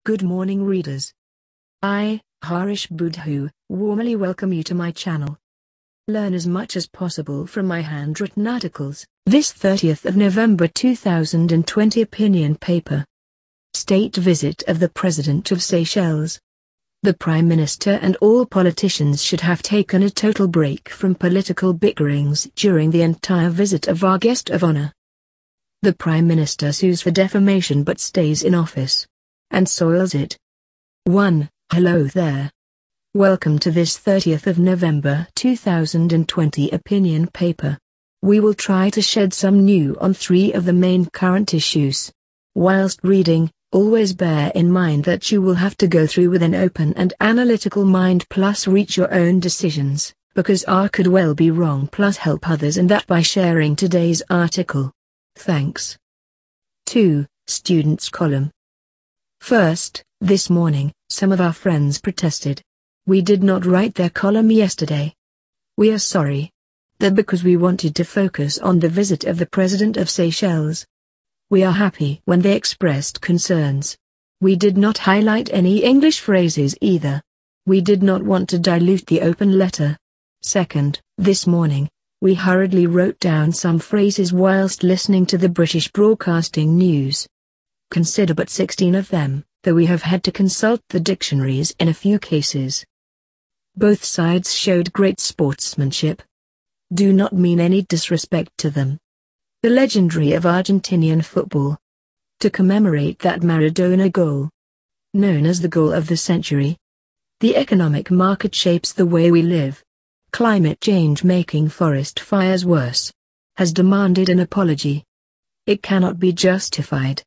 Good morning readers. I, Harish Budhu, warmly welcome you to my channel. Learn as much as possible from my handwritten articles. This 30th of November 2020 opinion paper. State visit of the President of Seychelles. The Prime Minister and all politicians should have taken a total break from political bickerings during the entire visit of our guest of honor. The Prime Minister sues for defamation but stays in office and soils it. 1. Hello there. Welcome to this 30th of November 2020 opinion paper. We will try to shed some new on 3 of the main current issues. Whilst reading, always bear in mind that you will have to go through with an open and analytical mind plus reach your own decisions, because I could well be wrong plus help others, and that by sharing today's article. Thanks. 2. Students' column. First, this morning, some of our friends protested. We did not write their column yesterday. We are sorry. That because we wanted to focus on the visit of the President of Seychelles. We are happy when they expressed concerns. We did not highlight any English phrases either. We did not want to dilute the open letter. Second, this morning, we hurriedly wrote down some phrases whilst listening to the British broadcasting news. Consider but 16 of them, though we have had to consult the dictionaries in a few cases. Both sides showed great sportsmanship. Do not mean any disrespect to them. The legendary of Argentinian football. To commemorate that Maradona goal. Known as the goal of the century. The economic market shapes the way we live. Climate change making forest fires worse. Has demanded an apology. It cannot be justified.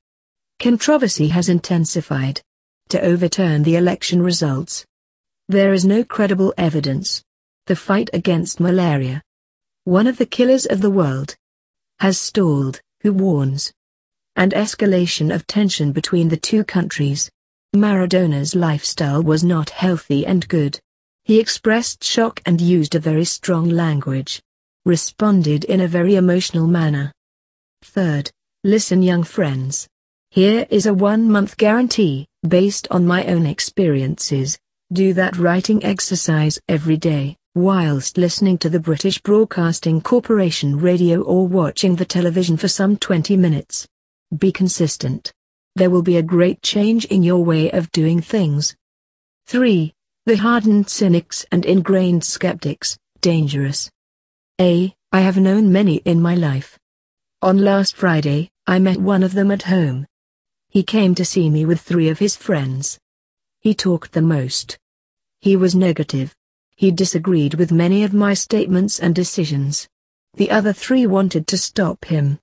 Controversy has intensified. To overturn the election results. There is no credible evidence. The fight against malaria. One of the killers of the world. Has stalled, who warns. And escalation of tension between the two countries. Maradona's lifestyle was not healthy and good. He expressed shock and used a very strong language. Responded in a very emotional manner. Third, listen young friends. Here is a 1-month guarantee, based on my own experiences. Do that writing exercise every day, whilst listening to the British Broadcasting Corporation radio or watching the television for some 20 minutes. Be consistent. There will be a great change in your way of doing things. 3. The hardened cynics and ingrained skeptics, dangerous. I have known many in my life. On last Friday, I met one of them at home. He came to see me with 3 of his friends. He talked the most. He was negative. He disagreed with many of my statements and decisions. The other 3 wanted to stop him.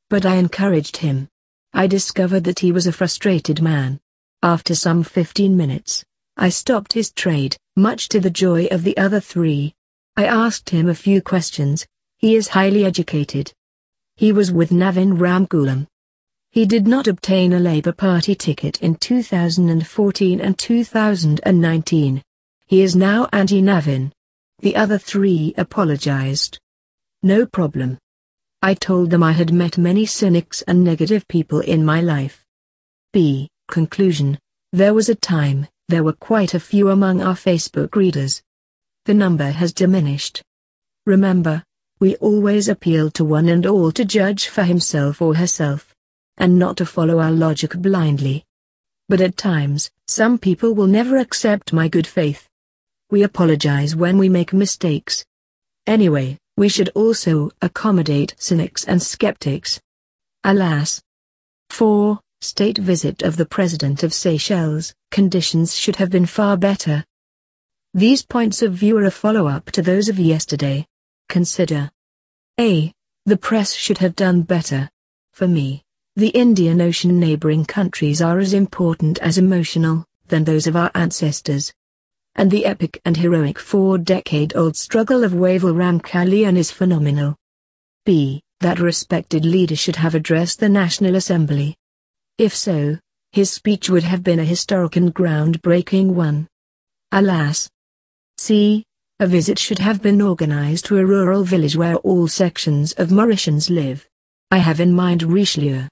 But I encouraged him. I discovered that he was a frustrated man. After some 15 minutes, I stopped his trade, much to the joy of the other 3. I asked him a few questions. He is highly educated. He was with Navin Ramgoolam. He did not obtain a Labour Party ticket in 2014 and 2019. He is now anti-Navin. The other 3 apologized. No problem. I told them I had met many cynics and negative people in my life. B. Conclusion. There was a time, there were quite a few among our Facebook readers. The number has diminished. Remember, we always appeal to one and all to judge for himself or herself. And not to follow our logic blindly. But at times, some people will never accept my good faith. We apologize when we make mistakes. Anyway, we should also accommodate cynics and skeptics. Alas. 4. State visit of the President of Seychelles. Conditions should have been far better. These points of view are a follow-up to those of yesterday. Consider. A. The press should have done better. For me, the Indian Ocean neighboring countries are as important as emotional, than those of our ancestors. And the epic and heroic 4-decade-old struggle of Wavel Ramkalian is phenomenal. B. That respected leader should have addressed the National Assembly. If so, his speech would have been a historic and groundbreaking one. Alas. C. A visit should have been organized to a rural village where all sections of Mauritians live. I have in mind Richelieu.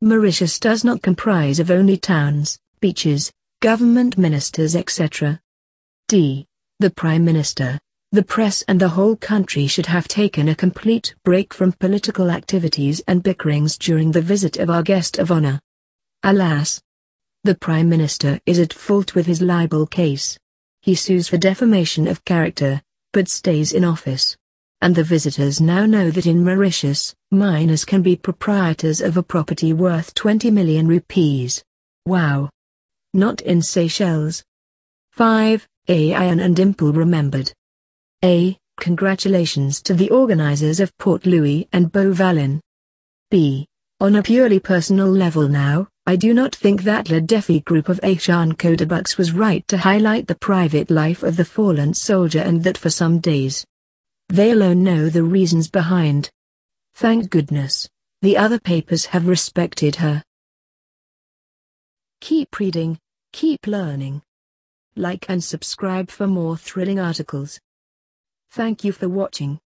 Mauritius does not comprise of only towns, beaches, government ministers etc. D. The Prime Minister, the press and the whole country should have taken a complete break from political activities and bickerings during the visit of our guest of honor. Alas! The Prime Minister is at fault with his libel case. He sues for defamation of character, but stays in office. And the visitors now know that in Mauritius, minors can be proprietors of a property worth 20 million rupees. Wow! Not in Seychelles. 5. Ayaan and Dimple remembered. A. Congratulations to the organisers of Port Louis and Beau Vallon. B. On a purely personal level now, I do not think that La Defi group of Asian codebugs was right to highlight the private life of the fallen soldier, and that for some days they alone know the reasons behind. Thank goodness, the other papers have respected her. Keep reading, keep learning. Like and subscribe for more thrilling articles. Thank you for watching.